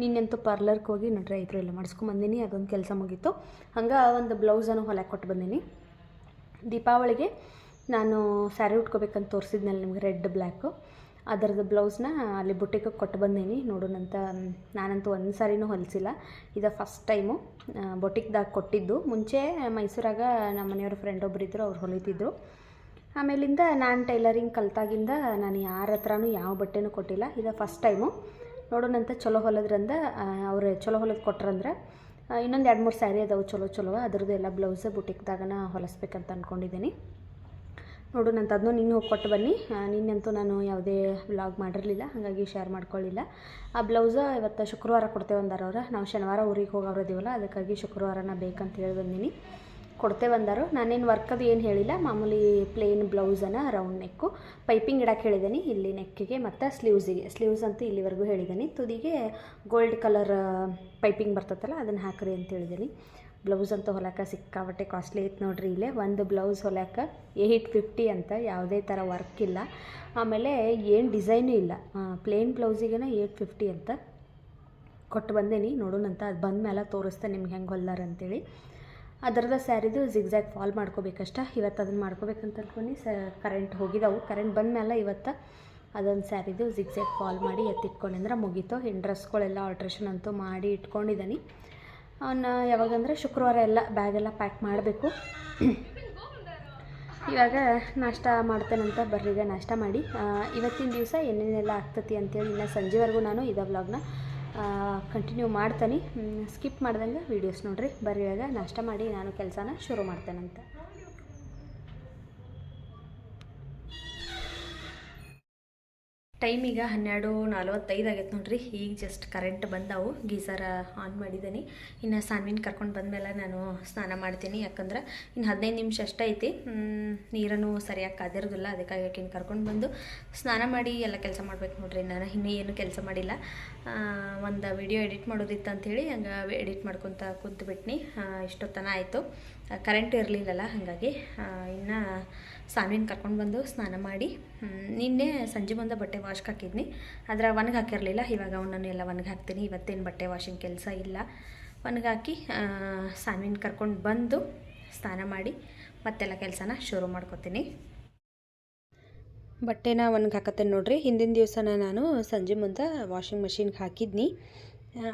ನಿನ್ನೆಂತೂ ಪಾರ್ಲರ್ಗೆ ಹೋಗಿ ನೋಡ್ರಿ ಐಬ್ರೋ ಎಲ್ಲ ಮಾಡಿಸ್ಕೊಂಬಂದಿನಿ, ಅದೊಂದು ಕೆಲಸ ಮುಗೀತು. ಹಂಗೆ ಒಂದು ಬ್ಲೌಸನ್ನು ಹೊಲಕ್ಕೆ ಕೊಟ್ಟು ಬಂದೀನಿ. ದೀಪಾವಳಿಗೆ ನಾನು ಸ್ಯಾರಿ ಉಟ್ಕೋಬೇಕಂತ ತೋರಿಸಿದ್ನಲ್ಲ ನಿಮ್ಗೆ, ರೆಡ್ ಬ್ಲ್ಯಾಕು, ಅದರದ್ದು ಬ್ಲೌಸ್ನ ಅಲ್ಲಿ ಬುಟ್ಟಿಗೆ ಕೊಟ್ಟು ಬಂದೀನಿ. ನೋಡೋಣಂತ. ನಾನಂತೂ ಒಂದು ಸಾರಿನೂ ಹೊಲಿಸಿಲ್ಲ, ಇದು ಫಸ್ಟ್ ಟೈಮು ಬೊಟಿಕ್ದಾಗ ಕೊಟ್ಟಿದ್ದು. ಮುಂಚೆ ಮೈಸೂರಾಗ ನಮ್ಮ ಮನೆಯವ್ರ ಫ್ರೆಂಡ್ ಒಬ್ಬರಿದ್ದರು, ಅವ್ರು ಹೊಲಿತಿದ್ರು. ಆಮೇಲಿಂದ ನಾನು ಟೈಲರಿಂಗ್ ಕಲ್ತಾಗಿಂದ ನಾನು ಯಾರ ಹತ್ರನೂ ಯಾವ ಬಟ್ಟೆನೂ ಕೊಟ್ಟಿಲ್ಲ, ಇದು ಫಸ್ಟ್ ಟೈಮು. ನೋಡೋಣಂತ. ಚಲೋ ಹೊಲದ್ರಂದ ಅವ್ರು ಚಲೋ ಹೊಲದು ಕೊಟ್ರಂದ್ರೆ ಇನ್ನೊಂದು 2-3 ಸ್ಯಾರಿ ಅದಾವೆ ಚಲೋ ಅದರದ್ದು ಎಲ್ಲ ಬ್ಲೌಸ್ ಬುಟಿಕ್ದಾಗನ ಹೊಲಿಸ್ಬೇಕಂತ ಅಂದ್ಕೊಂಡಿದ್ದೀನಿ. ನೋಡೋಣಂತ. ಅದನ್ನೂ ನಿನ್ನೆ ಹೋಗಿ ಕೊಟ್ಟು ಬನ್ನಿ. ನಿನ್ನಂತೂ ನಾನು ಯಾವುದೇ ವ್ಲಾಗ್ ಮಾಡಿರಲಿಲ್ಲ, ಹಾಗಾಗಿ ಶೇರ್ ಮಾಡ್ಕೊಳ್ಳಿಲ್ಲ. ಆ ಬ್ಲೌಸ ಇವತ್ತು ಶುಕ್ರವಾರ ಕೊಡ್ತೇವೆ ಅಂದಾರವ್ರು. ನಾವು ಶನಿವಾರ ಊರಿಗೆ ಹೋಗೋರದೀವಲ್ಲ, ಅದಕ್ಕಾಗಿ ಶುಕ್ರವಾರನ ಬೇಕಂತ ಹೇಳಿ ಬಂದೀನಿ. ಕೊಡ್ತೇವೆ ಅಂದಾರು. ನಾನೇನು ವರ್ಕದು ಏನು ಹೇಳಿಲ್ಲ, ಮಾಮೂಲಿ ಪ್ಲೇನ್ ಬ್ಲೌಸನ್ನು ರೌಂಡ್ ನೆಕ್ಕು ಪೈಪಿಂಗ್ ಇಡಕ್ಕೆ ಹೇಳಿದ್ದೀನಿ ಇಲ್ಲಿ ನೆಕ್ಕಿಗೆ ಮತ್ತು ಸ್ಲೀವ್ಸ್ ಅಂತೂ ಇಲ್ಲಿವರೆಗೂ ಹೇಳಿದ್ದೀನಿ. ತುದಿಗೆ ಗೋಲ್ಡ್ ಕಲರ್ ಪೈಪಿಂಗ್ ಬರ್ತೈತಲ್ಲ ಅದನ್ನು ಹಾಕ್ರಿ ಅಂತ ಹೇಳಿದ್ದೀನಿ. ಬ್ಲೌಸ್ ಅಂತೂ ಹೊಲಕ್ಕೆ ಸಿಕ್ಕಾಬಟ್ಟೆ ಕಾಸ್ಟ್ಲಿ ಐತೆ ನೋಡ್ರಿ. ಇಲ್ಲೇ ಒಂದು ಬ್ಲೌಸ್ ಹೊಲಕ್ಕೆ 850 ಅಂತ, ಯಾವುದೇ ಥರ ವರ್ಕ್ ಇಲ್ಲ, ಆಮೇಲೆ ಏನು ಡಿಸೈನು ಇಲ್ಲ, ಪ್ಲೇನ್ ಬ್ಲೌಸಿಗೆ 850 ಅಂತ ಕೊಟ್ಟು ಬಂದೇನಿ. ನೋಡೋಣಂತ. ಅದು ಬಂದ ಮೇಲೆ ತೋರಿಸ್ತೆ ನಿಮ್ಗೆ ಹೆಂಗೆ ಹೊಲ್ದಾರ ಅಂತೇಳಿ. ಅದರದ ಸ್ಯಾರಿದು ಜಿಗ್ಜ್ಯಾಗ್ ಫಾಲ್ ಮಾಡ್ಕೋಬೇಕಷ್ಟ. ಇವತ್ತು ಅದನ್ನು ಮಾಡ್ಕೋಬೇಕಂತ ಅನ್ಕೊಂಡು ಕರೆಂಟ್ ಹೋಗಿದ್ದಾವೆ. ಕರೆಂಟ್ ಬಂದ ಮೇಲೆ ಇವತ್ತು ಅದೊಂದು ಸ್ಯಾರಿದು ಜಿಗ್ಜ್ಯಾಗ್ ಫಾಲ್ ಮಾಡಿ ಎತ್ತಿಟ್ಕೊಂಡ್ರೆ ಮುಗೀತು. ಇನ್ನು ಡ್ರೆಸ್ಗಳೆಲ್ಲ ಆಲ್ಟ್ರೇಷನ್ ಅಂತೂ ಮಾಡಿ ಇಟ್ಕೊಂಡಿದ್ದೀನಿ. ಅವನ್ನ ಯಾವಾಗಂದರೆ ಶುಕ್ರವಾರ ಎಲ್ಲ ಬ್ಯಾಗೆಲ್ಲ ಪ್ಯಾಕ್ ಮಾಡಬೇಕು. ಇವಾಗ ನಾಷ್ಟ ಮಾಡ್ತೇನಂತ ಬರ್ರೀಗ ನಾಷ್ಟ ಮಾಡಿ. ಇವತ್ತಿನ ದಿವಸ ಏನೇನೆಲ್ಲ ಆಗ್ತತಿ ಅಂತೇಳಿ ಇನ್ನು ಸಂಜೆವರೆಗೂ ನಾನು ಇದೇ ವ್ಲಾಗ್ನ ಕಂಟಿನ್ಯೂ ಮಾಡ್ತೀನಿ. ಸ್ಕಿಪ್ ಮಾಡ್ದಂಗೆ ವೀಡಿಯೋಸ್ ನೋಡ್ರಿ. ಬರ್ರಿ ಇವಾಗ ನಾಷ್ಟ ಮಾಡಿ ನಾನು ಕೆಲಸನ ಶುರು ಮಾಡ್ತೇನಂತ. ಟೈಮ್ ಈಗ 12:45 ಆಗೈತೆ ನೋಡ್ರಿ. ಈಗ ಜಸ್ಟ್ ಕರೆಂಟ್ ಬಂದವು, ಗೀಸರ ಆನ್ ಮಾಡಿದ್ದೀನಿ. ಇನ್ನು ಸಾನ್ವಿನ ಕರ್ಕೊಂಡು ಬಂದಮೇಲೆ ನಾನು ಸ್ನಾನ ಮಾಡ್ತೀನಿ, ಯಾಕಂದ್ರೆ ಇನ್ನು 15 ನಿಮಿಷ ಅಷ್ಟೇ ಐತಿ. ನೀರನ್ನು ಸರಿಯಾಗಿ ಕಾದಿರೋದಿಲ್ಲ, ಅದಕ್ಕಾಗಿ ಆಕಿನ ಕರ್ಕೊಂಡು ಬಂದು ಸ್ನಾನ ಮಾಡಿ ಎಲ್ಲ ಕೆಲಸ ಮಾಡ್ಬೇಕು ನೋಡ್ರಿ. ನಾನು ಇನ್ನೂ ಏನು ಕೆಲಸ ಮಾಡಿಲ್ಲ. ಒಂದು ವಿಡಿಯೋ ಎಡಿಟ್ ಮಾಡೋದಿತ್ತು ಅಂಥೇಳಿ ಹಂಗೆ ಎಡಿಟ್ ಮಾಡ್ಕೊತ ಕೂತ್ಬಿಟ್ನಿ. ಇಷ್ಟೊತ್ತನ ಆಯಿತು, ಕರೆಂಟ್ ಇರಲಿಲ್ಲಲ್ಲ, ಹಾಗಾಗಿ ಇನ್ನು ಸಾನ್ವಿನ ಕರ್ಕೊಂಡು ಬಂದು ಸ್ನಾನ ಮಾಡಿ ನಿನ್ನೆ ಸಂಜೆ ಮುಂದೆ ಬಟ್ಟೆ ವಾಶ್ಗೆ ಹಾಕಿದ್ನಿ, ಆದರೆ ಒಣಗಿ ಹಾಕಿರಲಿಲ್ಲ. ಇವಾಗ ಅವನನ್ನು ಎಲ್ಲ ಒಣಗಿ ಹಾಕ್ತೀನಿ. ಇವತ್ತೇನು ಬಟ್ಟೆ ವಾಷಿಂಗ್ ಕೆಲಸ ಇಲ್ಲ. ಒಣಗಿ ಹಾಕಿ ಸಾನ್ವಿನ ಕರ್ಕೊಂಡು ಬಂದು ಸ್ನಾನ ಮಾಡಿ ಮತ್ತೆಲ್ಲ ಕೆಲಸನ ಶುರು ಮಾಡ್ಕೊತೀನಿ. ಬಟ್ಟೆನ ಒಣಗಿ ಹಾಕತ್ತೇನೆ ನೋಡ್ರಿ. ಹಿಂದಿನ ದಿವಸನ ನಾನು ಸಂಜೆ ಮುಂದೆ ವಾಷಿಂಗ್ ಮಷಿನ್ಗೆ ಹಾಕಿದ್ನಿ,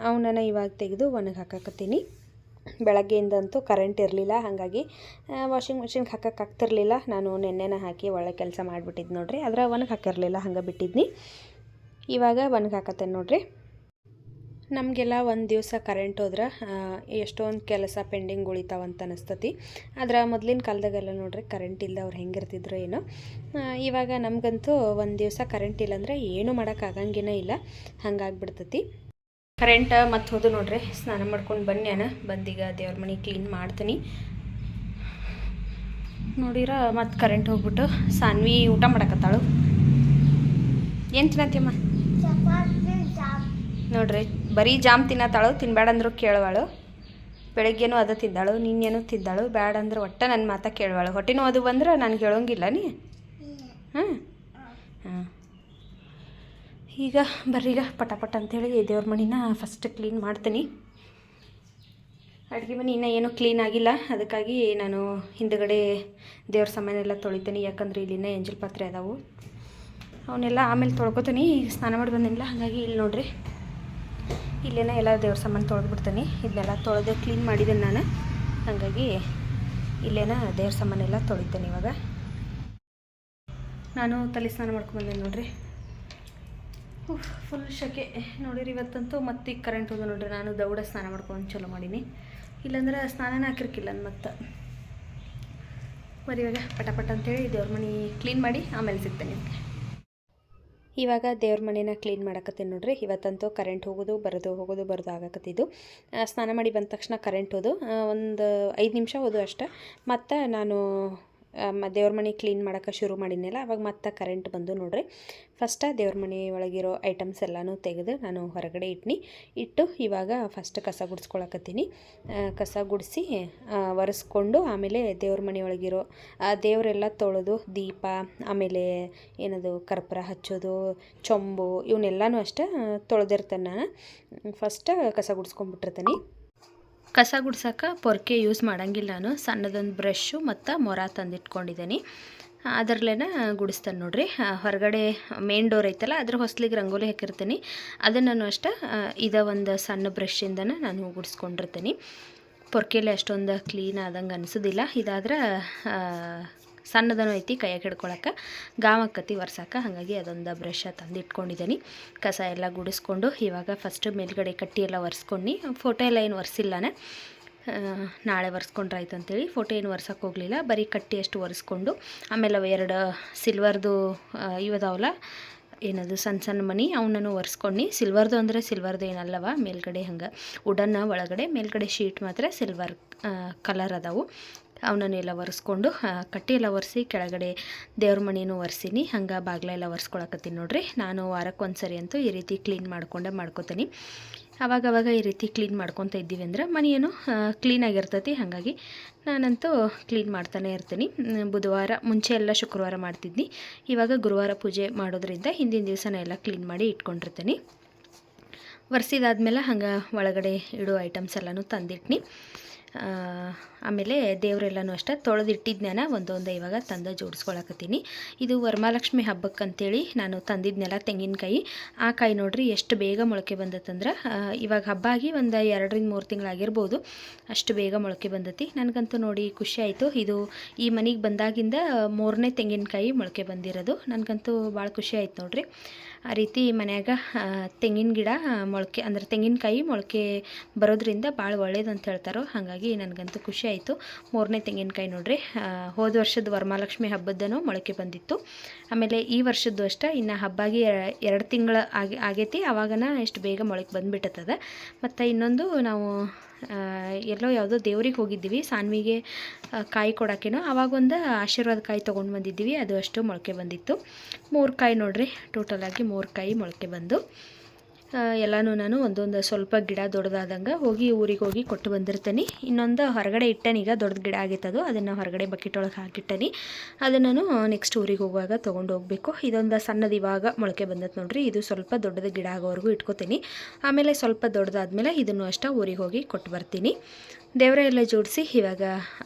ಅವನನ್ನು ಇವಾಗ ತೆಗೆದು ಒಣಗಿ ಹಾಕಕತ್ತೀನಿ. ಬೆಳಗ್ಗೆಯಿಂದಂತೂ ಕರೆಂಟ್ ಇರಲಿಲ್ಲ, ಹಾಗಾಗಿ ವಾಷಿಂಗ್ ಮಿಷಿನ್ಗೆ ಹಾಕೋಕ್ಕಾಗ್ತಿರ್ಲಿಲ್ಲ. ನಾನು ನೆನ್ನೆನ ಹಾಕಿ ಒಳ್ಳೆ ಕೆಲಸ ಮಾಡಿಬಿಟ್ಟಿದ್ದು ನೋಡ್ರಿ. ಆದರೆ ಒಣಗಿ ಹಾಕಿರಲಿಲ್ಲ, ಹಂಗೆ ಬಿಟ್ಟಿದ್ನಿ. ಇವಾಗ ಒಣಗಿ ಹಾಕತ್ತೇನೆ ನೋಡ್ರಿ. ನಮಗೆಲ್ಲ ಒಂದು ದಿವಸ ಕರೆಂಟ್ ಹೋದ್ರೆ ಎಷ್ಟೊಂದು ಕೆಲಸ ಪೆಂಡಿಂಗ್ ಉಳಿತಾವಂತ ಅನಿಸ್ತತಿ. ಆದರೆ ಮೊದಲಿನ ಕಾಲದಾಗೆಲ್ಲ ನೋಡ್ರಿ ಕರೆಂಟ್ ಇಲ್ಲದೆ ಅವ್ರು ಹೆಂಗಿರ್ತಿದ್ರು ಏನೋ. ಇವಾಗ ನಮಗಂತೂ ಒಂದು ದಿವಸ ಕರೆಂಟ್ ಇಲ್ಲಾಂದ್ರೆ ಏನೂ ಮಾಡೋಕ್ಕಾಗಂಗೇ ಇಲ್ಲ, ಹಂಗಾಗ್ಬಿಡ್ತತಿ. ಕರೆಂಟ್ ಮತ್ತೆ ಹೋದು ನೋಡ್ರಿ. ಸ್ನಾನ ಮಾಡ್ಕೊಂಡು ಬನ್ನಿ, ಬಂದೀಗ ದೇವ್ರ ಮನೆ ಕ್ಲೀನ್ ಮಾಡ್ತೀನಿ. ನೋಡಿರ ಮತ್ತು ಕರೆಂಟ್ ಹೋಗ್ಬಿಟ್ಟು ಸಾನ್ವಿ ಊಟ ಮಾಡಕತ್ತಾಳು. ಏನು ತಿನ್ನತ್ತೀಯಮ್ಮ? ನೋಡ್ರಿ ಬರೀ ಜಾಮ್ ತಿನ್ನತ್ತಾಳು, ತಿನ್ಬೇಡಂದ್ರು ಕೇಳುವಾಳು. ಬೆಳಗ್ಗೆನೂ ಅದು ತಿಂದಾಳು, ನಿನ್ನೇನು ತಿಂದಾಳು. ಬ್ಯಾಡ ಅಂದ್ರೆ ಒಟ್ಟು ನನ್ನ ಮಾತಾ ಕೇಳುವಾಳು. ಹೊಟ್ಟೆನೂ ಅದು ಬಂದ್ರೆ ನನಗೆ ಹೇಳೋಂಗಿಲ್ಲ ನೀ. ಹಾಂ ಹಾಂ, ಈಗ ಬರ್ರೀಗ ಪಟಾಪಟ ಅಂಥೇಳಿ ದೇವ್ರ ಮಣಿನ ಫಸ್ಟ್ ಕ್ಲೀನ್ ಮಾಡ್ತೀನಿ. ಅಡುಗೆ ಮನೆ ಇನ್ನೂ ಏನೂ ಕ್ಲೀನ್ ಆಗಿಲ್ಲ, ಅದಕ್ಕಾಗಿ ನಾನು ಹಿಂದುಗಡೆ ದೇವ್ರ ಸಾಮಾನೆಲ್ಲ ತೊಳಿತೀನಿ. ಯಾಕಂದ್ರೆ ಇಲ್ಲಿನ ಎಂಜಲ್ ಪಾತ್ರೆ ಅದಾವು, ಅವನ್ನೆಲ್ಲ ಆಮೇಲೆ ತೊಳ್ಕೊತೀನಿ. ಸ್ನಾನ ಮಾಡಿ ಬಂದಿಲ್ಲ, ಹಾಗಾಗಿ ಇಲ್ಲಿ ನೋಡ್ರಿ ಇಲ್ಲೇನ ಎಲ್ಲ ದೇವ್ರ ಸಾಮಾನು ತೊಳೆದ್ಬಿಡ್ತೀನಿ. ಇದನ್ನೆಲ್ಲ ತೊಳೆದು ಕ್ಲೀನ್ ಮಾಡಿದ್ದೀನಿ ನಾನು, ಹಾಗಾಗಿ ಇಲ್ಲೇನ ದೇವ್ರ ಸಾಮಾನೆಲ್ಲ ತೊಳಿತೀನಿ. ಇವಾಗ ನಾನು ತಲೆ ಸ್ನಾನ ಮಾಡ್ಕೊಂಡ್ಬಂದೇನೆ ನೋಡ್ರಿ. ಫುಲ್ ಶೆಕೆ ನೋಡಿರಿ ಇವತ್ತಂತೂ. ಮತ್ತೆ ಈಗ ಕರೆಂಟ್ ಹೋದ ನೋಡ್ರಿ. ನಾನು ದೌಡ ಸ್ನಾನ ಮಾಡ್ಕೊಂಡು ಚಲೋ ಮಾಡೀನಿ, ಇಲ್ಲಾಂದ್ರೆ ಸ್ನಾನನ ಹಾಕಿರ್ಕಿಲ್ಲ ಮತ್ತು మరి ಇವಾಗ ಪಟ ಅಂತೇಳಿ ದೇವ್ರ ಮನೆ ಕ್ಲೀನ್ ಮಾಡಿ ಆಮೇಲೆ ಸಿಗ್ತೇನೆ ನಿಮಗೆ. ಇವಾಗ ದೇವ್ರ ಮನೇನ ಕ್ಲೀನ್ ಮಾಡಕತ್ತೀನಿ ನೋಡ್ರಿ. ಇವತ್ತಂತೂ ಕರೆಂಟ್ ಹೋಗೋದು ಬರೋದು ಆಗಕತ್ತಿದ್ದು. ಸ್ನಾನ ಮಾಡಿ ಬಂದ ತಕ್ಷಣ ಕರೆಂಟ್ ಹೋದು ಒಂದು 5 ನಿಮಿಷ ಹೋದು ಅಷ್ಟೆ. ಮತ್ತು ನಾನು ದೇವ್ರ ಮನೆ ಕ್ಲೀನ್ ಮಾಡೋಕೆ ಶುರು ಮಾಡಿದ್ನಲ್ಲ, ಅವಾಗ ಮತ್ತೆ ಕರೆಂಟ್ ಬಂದು ನೋಡ್ರಿ. ಫಸ್ಟ ದೇವ್ರ ಮನೆ ಒಳಗಿರೋ ಐಟಮ್ಸ್ ಎಲ್ಲನೂ ತೆಗೆದು ನಾನು ಹೊರಗಡೆ ಇಟ್ಟು ಇವಾಗ ಫಸ್ಟ್ ಕಸ ಗುಡಿಸ್ಕೊಳಕತ್ತೀನಿ. ಕಸ ಗುಡಿಸಿ ಒರೆಸ್ಕೊಂಡು ಆಮೇಲೆ ದೇವ್ರ ಮನೆ ಒಳಗಿರೋ ದೇವರೆಲ್ಲ ತೊಳೆದು ದೀಪ, ಆಮೇಲೆ ಏನದು ಕರ್ಪೂರ ಹಚ್ಚೋದು, ಚೊಂಬು ಇವನ್ನೆಲ್ಲನೂ ಅಷ್ಟೇ ತೊಳೆದಿರ್ತೇನೆ ನಾನು. ಫಸ್ಟ್ ಕಸ ಗುಡಿಸ್ಕೊಂಡ್ಬಿಟ್ಟಿರ್ತೀನಿ. ಕಸ ಗುಡ್ಸೋಕೆ ಪೊರ್ಕೆ ಯೂಸ್ ಮಾಡೋಂಗಿಲ್ಲ ನಾನು. ಸಣ್ಣದೊಂದು ಬ್ರಷ್ಷು ಮತ್ತು ಮೊರ ತಂದಿಟ್ಕೊಂಡಿದ್ದೀನಿ, ಅದರಲ್ಲೇನ ಗುಡಿಸ್ತಾನೆ ನೋಡ್ರಿ. ಹೊರಗಡೆ ಮೇನ್ ಡೋರ್ ಐತಲ್ಲ, ಅದ್ರ ಹೊಸ್ಲಿಗೆ ರಂಗೋಲಿ ಹಾಕಿರ್ತೀನಿ. ಅದನ್ನು ಅಷ್ಟೇ ಒಂದು ಸಣ್ಣ ಬ್ರಷ್ಷಿಂದನೇ ನಾನು ಗುಡಿಸ್ಕೊಂಡಿರ್ತೀನಿ. ಪೊರ್ಕೆಯಲ್ಲಿ ಅಷ್ಟೊಂದು ಕ್ಲೀನ್ ಆದಂಗೆ ಅನಿಸೋದಿಲ್ಲ. ಇದಾದ್ರೆ ಸಣ್ಣದೂ ಐತಿ ಕೈಯಾಗೆ ಹಿಡ್ಕೊಳಕ್ಕೆ, ಗಾಮಕ್ಕತ್ತಿ ಒರ್ಸಕ್ಕೆ. ಹಾಗಾಗಿ ಅದೊಂದು ಬ್ರಷ್ ತಂದು ಇಟ್ಕೊಂಡಿದ್ದೀನಿ. ಕಸ ಎಲ್ಲ ಗುಡಿಸ್ಕೊಂಡು ಇವಾಗ ಫಸ್ಟ್ ಮೇಲ್ಗಡೆ ಕಟ್ಟಿ ಎಲ್ಲ ಒರೆಸ್ಕೊಂಡು, ಫೋಟೋ ಎಲ್ಲ ಏನು ಒರೆಸಿಲ್ಲನೇ, ನಾಳೆ ಒರೆಸ್ಕೊಂಡ್ರೆ ಆಯ್ತು ಅಂತೇಳಿ ಫೋಟೋ ಏನು ಒರ್ಸಕ್ಕೆ ಹೋಗಲಿಲ್ಲ. ಬರೀ ಕಟ್ಟಿ ಅಷ್ಟು ಒರೆಸ್ಕೊಂಡು ಆಮೇಲೆ 2 ಸಿಲ್ವರ್ದು ಇವದಾವಲ್ಲ, ಏನದು ಸಣ್ಣ ಮನಿ, ಅವನನ್ನು ಒರೆಸ್ಕೊಂಡು. ಸಿಲ್ವರ್ದು ಅಂದರೆ ಸಿಲ್ವರ್ದು ಏನಲ್ಲವ, ಮೇಲ್ಗಡೆ ಹಂಗೆ ವುಡನ್ನ ಒಳಗಡೆ, ಮೇಲ್ಗಡೆ ಶೀಟ್ ಮಾತ್ರ ಸಿಲ್ವರ್ ಕಲರ್ ಅದಾವು. ಅವನ್ನೆಲ್ಲ ಒರೆಸ್ಕೊಂಡು ಕಟ್ಟಿ ಎಲ್ಲ ಒರೆಸಿ ಕೆಳಗಡೆ ದೇವ್ರ ಮನೇನೂ ಒರೆಸೀನಿ. ಹಂಗೆ ಬಾಗಿಲೆಲ್ಲ ಒರೆಸ್ಕೊಳಕತ್ತೀನಿ ನೋಡ್ರಿ. ನಾನು ವಾರಕ್ಕೊಂದ್ಸರಿ ಅಂತೂ ಈ ರೀತಿ ಕ್ಲೀನ್ ಮಾಡ್ಕೊತೀನಿ. ಆವಾಗವಾಗ ಈ ರೀತಿ ಕ್ಲೀನ್ ಮಾಡ್ಕೊತ ಇದ್ದೀವಿ ಅಂದ್ರೆ ಮನೆಯೇನು ಕ್ಲೀನಾಗಿರ್ತೈತಿ. ಹಾಗಾಗಿ ನಾನಂತೂ ಕ್ಲೀನ್ ಮಾಡ್ತಾನೆ ಇರ್ತೀನಿ. ಬುಧವಾರ ಮುಂಚೆ ಎಲ್ಲ ಶುಕ್ರವಾರ ಮಾಡ್ತಿದ್ನಿ, ಇವಾಗ ಗುರುವಾರ ಪೂಜೆ ಮಾಡೋದ್ರಿಂದ ಹಿಂದಿನ ದಿವಸನ ಎಲ್ಲ ಕ್ಲೀನ್ ಮಾಡಿ ಇಟ್ಕೊಂಡಿರ್ತೀನಿ. ಒರೆಸಿದಾದ್ಮೇಲೆ ಹಂಗೆ ಒಳಗಡೆ ಇಡೋ ಐಟಮ್ಸ್ ಎಲ್ಲನೂ ತಂದಿಟ್ನಿ. ಆಮೇಲೆ ದೇವರೆಲ್ಲನೂ ಅಷ್ಟೇ ತೊಳೆದಿಟ್ಟಿದ್ನ ಒಂದೊಂದು ಇವಾಗ ತಂದು ಜೋಡಿಸ್ಕೊಳಕತ್ತೀನಿ. ಇದು ವರಮಹಾಲಕ್ಷ್ಮಿ ಹಬ್ಬಕ್ಕಂತೇಳಿ ನಾನು ತಂದಿದ್ನೆಲ್ಲ ತೆಂಗಿನಕಾಯಿ. ಆ ಕಾಯಿ ನೋಡ್ರಿ ಎಷ್ಟು ಬೇಗ ಮೊಳಕೆ ಬಂದತ್ತಂದ್ರೆ, ಇವಾಗ ಹಬ್ಬ ಆಗಿ ಒಂದು 2-3 ತಿಂಗಳಾಗಿರ್ಬೋದು, ಅಷ್ಟು ಬೇಗ ಮೊಳಕೆ ಬಂದತಿ. ನನಗಂತೂ ನೋಡಿ ಖುಷಿ ಆಯಿತು. ಇದು ಈ ಮನೆಗೆ ಬಂದಾಗಿಂದ 3ನೇ ತೆಂಗಿನಕಾಯಿ ಮೊಳಕೆ ಬಂದಿರೋದು. ನನಗಂತೂ ಭಾಳ ಖುಷಿ ಆಯ್ತು ನೋಡ್ರಿ. ಆ ರೀತಿ ಮನ್ಯಾಗ ತೆಂಗಿನ ಗಿಡ ಮೊಳಕೆ ಅಂದರೆ ತೆಂಗಿನಕಾಯಿ ಮೊಳಕೆ ಬರೋದ್ರಿಂದ ಭಾಳ ಒಳ್ಳೇದು ಅಂತ ಹೇಳ್ತಾರೋ. ಹಾಗಾಗಿ ನನಗಂತೂ ಖುಷಿ ಆಯಿತು. 3ನೇ ತೆಂಗಿನಕಾಯಿ ನೋಡ್ರಿ. ಹೋದ ವರ್ಷದ ವರಮಹಾಲಕ್ಷ್ಮಿ ಹಬ್ಬದನೂ ಮೊಳಕೆ ಬಂದಿತ್ತು. ಆಮೇಲೆ ಈ ವರ್ಷದ್ದು ಅಷ್ಟೇ ಇನ್ನು ಹಬ್ಬಾಗಿ 2 ತಿಂಗಳು ಆಗೈತಿ. ಆವಾಗನ ಎಷ್ಟು ಬೇಗ ಮೊಳಕೆ ಬಂದುಬಿಟ್ಟದ. ಮತ್ತು ಇನ್ನೊಂದು ನಾವು ಎಲ್ಲೋ ಯಾವುದೋ ದೇವ್ರಿಗೆ ಹೋಗಿದ್ದೀವಿ, ಸಾನ್ವಿಗೆ ಕಾಯಿ ಕೊಡೋಕ್ಕೇನೋ, ಆವಾಗೊಂದು ಆಶೀರ್ವಾದ ಕಾಯಿ ತೊಗೊಂಡು ಬಂದಿದ್ದೀವಿ. ಅದು ಅಷ್ಟು ಮೊಳಕೆ ಬಂದಿತ್ತು. 3 ಕಾಯಿ ನೋಡ್ರಿ, ಟೋಟಲಾಗಿ 3 ಕಾಯಿ ಮೊಳಕೆ ಬಂದು ಎಲ್ಲನೂ ನಾನು ಒಂದೊಂದು ಸ್ವಲ್ಪ ಗಿಡ ದೊಡ್ಡದಾದಂಗೆ ಊರಿಗೆ ಹೋಗಿ ಕೊಟ್ಟು ಬಂದಿರ್ತೀನಿ. ಇನ್ನೊಂದು ಹೊರಗಡೆ ಇಟ್ಟನೀಗ, ದೊಡ್ಡ ಗಿಡ ಆಗಿತ್ತದು, ಅದನ್ನು ಹೊರಗಡೆ ಬಕೆಟ್ ಒಳಗೆ ಹಾಕಿಟ್ಟನಿ. ಅದನ್ನು ನಾನು ನೆಕ್ಸ್ಟ್ ಊರಿಗೆ ಹೋಗುವಾಗ ತೊಗೊಂಡು ಹೋಗಬೇಕು. ಇದೊಂದು ಸಣ್ಣದು ಇವಾಗ ಮೊಳಕೆ ಬಂದದ್ದು ನೋಡ್ರಿ. ಇದು ಸ್ವಲ್ಪ ದೊಡ್ಡದು ಗಿಡ ಆಗೋವರೆಗೂ ಇಟ್ಕೋತೀನಿ. ಆಮೇಲೆ ಸ್ವಲ್ಪ ದೊಡ್ಡದಾದ್ಮೇಲೆ ಇದನ್ನು ಅಷ್ಟೇ ಊರಿಗೆ ಹೋಗಿ ಕೊಟ್ಟು ಬರ್ತೀನಿ. ದೇವರ ಎಲ್ಲ ಜೋಡಿಸಿ ಇವಾಗ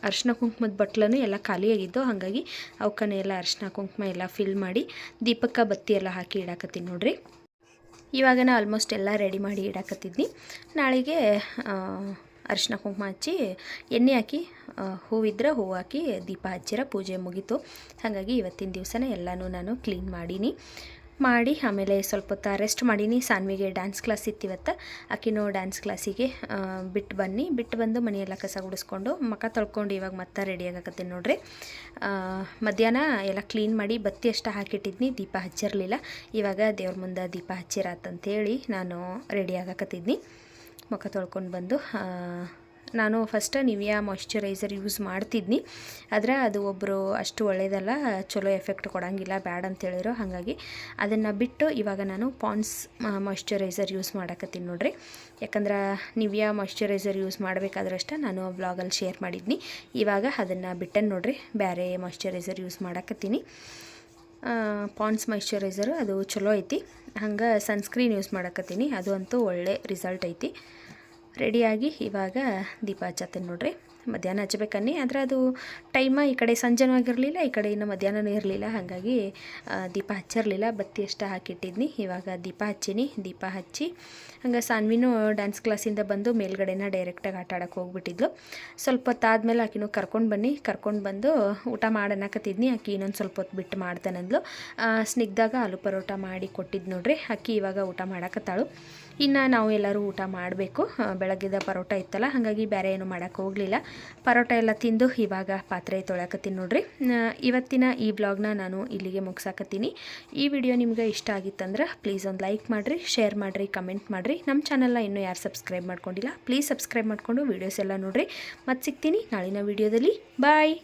ಅರಿಶಿನ ಕುಂಕುಮದ ಬಟ್ಲನ್ನು ಎಲ್ಲ ಖಾಲಿಯಾಗಿದ್ದು, ಹಾಗಾಗಿ ಅವಕ್ಕನೇ ಎಲ್ಲ ಅರಿಶಿನ ಕುಂಕುಮ ಎಲ್ಲ ಫಿಲ್ ಮಾಡಿ ದೀಪಕ್ಕೆ ಬತ್ತಿ ಎಲ್ಲ ಹಾಕಿ ಇಡಾಕತ್ತೀನಿ ನೋಡ್ರಿ. ಇವಾಗನ ಆಲ್ಮೋಸ್ಟ್ ಎಲ್ಲ ರೆಡಿ ಮಾಡಿ ಇಡಾಕತ್ತಿದ್ನಿ. ನಾಳೆಗೆ ಅರಿಶಿನ ಕುಂಕುಮ ಹಚ್ಚಿ ಎಣ್ಣೆ ಹಾಕಿ ಹೂವಿದ್ರೆ ಹೂವು ಹಾಕಿ ದೀಪ ಹಚ್ಚಿರ ಪೂಜೆ ಮುಗೀತು. ಹಾಗಾಗಿ ಇವತ್ತಿನ ದಿವಸನೇ ಎಲ್ಲನೂ ನಾನು ಕ್ಲೀನ್ ಮಾಡಿ ಆಮೇಲೆ ಸ್ವಲ್ಪ ಹೊತ್ತು ರೆಸ್ಟ್ ಮಾಡೀನಿ. ಸಾನ್ವಿಗೆ ಡ್ಯಾನ್ಸ್ ಕ್ಲಾಸ್ ಇತ್ತಿವತ್ತು. ಆಕಿನೂ ಡ್ಯಾನ್ಸ್ ಕ್ಲಾಸಿಗೆ ಬಿಟ್ಟು ಬಂದು ಮನೆಯೆಲ್ಲ ಕಸ ಗುಡಿಸ್ಕೊಂಡು ಮುಖ ತೊಳ್ಕೊಂಡು ಇವಾಗ ಮತ್ತೆ ರೆಡಿ ಆಗಕತ್ತೀನಿ ನೋಡ್ರಿ. ಮಧ್ಯಾಹ್ನ ಎಲ್ಲ ಕ್ಲೀನ್ ಮಾಡಿ ಬತ್ತಿ ಅಷ್ಟು ಹಾಕಿಟ್ಟಿದ್ನಿ, ದೀಪ ಹಚ್ಚಿರಲಿಲ್ಲ. ಇವಾಗ ದೇವ್ರ ಮುಂದೆ ದೀಪ ಹಚ್ಚಿರಾತಂತೇಳಿ ನಾನು ರೆಡಿ ಆಗಕತ್ತಿದ್ನಿ. ಮುಖ ತೊಳ್ಕೊಂಡು ಬಂದು ನಾನು ಫಸ್ಟ್ ನಿವಿಯಾ ಮಾಯ್ಶ್ಚರೈಸರ್ ಯೂಸ್ ಮಾಡ್ತಿದ್ನಿ, ಆದರೆ ಅದು ಒಬ್ಬರು ಅಷ್ಟು ಒಳ್ಳೆಯದಲ್ಲ, ಚಲೋ ಎಫೆಕ್ಟ್ ಕೊಡೋಂಗಿಲ್ಲ, ಬ್ಯಾಡ್ ಅಂತೇಳಿರೋ. ಹಾಗಾಗಿ ಅದನ್ನು ಬಿಟ್ಟು ಇವಾಗ ನಾನು ಪಾಂಡ್ಸ್ ಮಾಯ್ಶ್ಚರೈಸರ್ ಯೂಸ್ ಮಾಡಕತ್ತೀನಿ ನೋಡ್ರಿ. ಯಾಕಂದ್ರೆ ನಿವಿಯಾ ಮಾಯ್ಶ್ಚರೈಸರ್ ಯೂಸ್ ಮಾಡಬೇಕಾದ್ರಷ್ಟೇ ನಾನು ಬ್ಲಾಗಲ್ಲಿ ಶೇರ್ ಮಾಡಿದ್ನಿ. ಇವಾಗ ಅದನ್ನು ಬಿಟ್ಟೇನೆ ನೋಡ್ರಿ, ಬೇರೆ ಮಾಯ್ಶ್ಚರೈಸರ್ ಯೂಸ್ ಮಾಡಕತ್ತೀನಿ. ಪಾಂಡ್ಸ್ ಮಾಯ್ಶ್ಚರೈಸರು ಅದು ಚಲೋ ಐತಿ. ಹಂಗೆ ಸನ್ಸ್ಕ್ರೀನ್ ಯೂಸ್ ಮಾಡಕತ್ತೀನಿ, ಅದು ಅಂತೂ ಒಳ್ಳೆ ರಿಸಲ್ಟ್ ಐತಿ. ರೆಡಿಯಾಗಿ ಇವಾಗ ದೀಪ ಹಚ್ಚತ್ತೀನಿ ನೋಡ್ರಿ. ಮಧ್ಯಾಹ್ನ ಹಚ್ಬೇಕನ್ನಿ, ಆದರೆ ಅದು ಟೈಮ ಈ ಕಡೆ ಸಂಜೆನೂ ಆಗಿರಲಿಲ್ಲ, ಈ ಕಡೆ ಇನ್ನು ಮಧ್ಯಾಹ್ನನೂ ಇರಲಿಲ್ಲ. ಹಾಗಾಗಿ ದೀಪ ಹಚ್ಚಿರಲಿಲ್ಲ, ಬತ್ತಿ ಅಷ್ಟು ಹಾಕಿಟ್ಟಿದ್ನಿ. ಇವಾಗ ದೀಪ ಹಚ್ಚೀನಿ. ದೀಪ ಹಚ್ಚಿ ಹಂಗೆ ಸಾನ್ವಿನೂ ಡ್ಯಾನ್ಸ್ ಕ್ಲಾಸಿಂದ ಬಂದು ಮೇಲ್ಗಡೆನ ಡೈರೆಕ್ಟಾಗಿ ಆಟ ಆಡೋಕ್ಕೆ ಹೋಗ್ಬಿಟ್ಟಿದ್ಲು. ಸ್ವಲ್ಪ ಹೊತ್ತಾದ್ಮೇಲೆ ಆಕಿನೂ ಕರ್ಕೊಂಡು ಬಂದು ಊಟ ಮಾಡನ್ನಕತ್ತಿದ್ನಿ. ಆಕಿ ಇನ್ನೊಂದು ಸ್ವಲ್ಪ ಹೊತ್ತು ಬಿಟ್ಟು ಮಾಡ್ತಾನಂದ್ಲು. ಸ್ನಿಗ್ದಾಗ ಆಲೂ ಪರೋಟ ಮಾಡಿ ಕೊಟ್ಟಿದ್ದು ನೋಡ್ರಿ. ಆಕಿ ಇವಾಗ ಊಟ ಮಾಡಕತ್ತಾಳು. ಇನ್ನು ನಾವು ಎಲ್ಲರೂ ಊಟ ಮಾಡಬೇಕು. ಬೆಳಗ್ಗೆದ ಪರೋಟ ಇತ್ತಲ್ಲ, ಹಾಗಾಗಿ ಬೇರೆ ಏನು ಮಾಡೋಕ್ಕೆ ಹೋಗಲಿಲ್ಲ. ಪರೋಟ ಎಲ್ಲ ತಿಂದು ಇವಾಗ ಪಾತ್ರೆ ತೊಳ್ಯಾಕತ್ತೀನಿ ನೋಡ್ರಿ. ಇವತ್ತಿನ ಈ ವ್ಲಾಗ್ನ ನಾನು ಇಲ್ಲಿಗೆ ಮುಗಿಸಾಕತ್ತೀನಿ. ಈ ವಿಡಿಯೋ ನಿಮ್ಗೆ ಇಷ್ಟ ಆಗಿತ್ತಂದ್ರೆ ಪ್ಲೀಸ್ ಒಂದು ಲೈಕ್ ಮಾಡಿರಿ, ಶೇರ್ ಮಾಡಿರಿ, ಕಮೆಂಟ್ ಮಾಡಿರಿ. ನಮ್ಮ ಚಾನಲ್ನ ಇನ್ನೂ ಯಾರು ಸಬ್ಸ್ಕ್ರೈಬ್ ಮಾಡ್ಕೊಂಡಿಲ್ಲ ಪ್ಲೀಸ್ ಸಬ್ಸ್ಕ್ರೈಬ್ ಮಾಡಿಕೊಂಡು ವೀಡಿಯೋಸ್ ಎಲ್ಲ ನೋಡಿರಿ. ಮತ್ತೆ ಸಿಗ್ತೀನಿ ನಾಳಿನ ವಿಡಿಯೋದಲ್ಲಿ. ಬಾಯ್.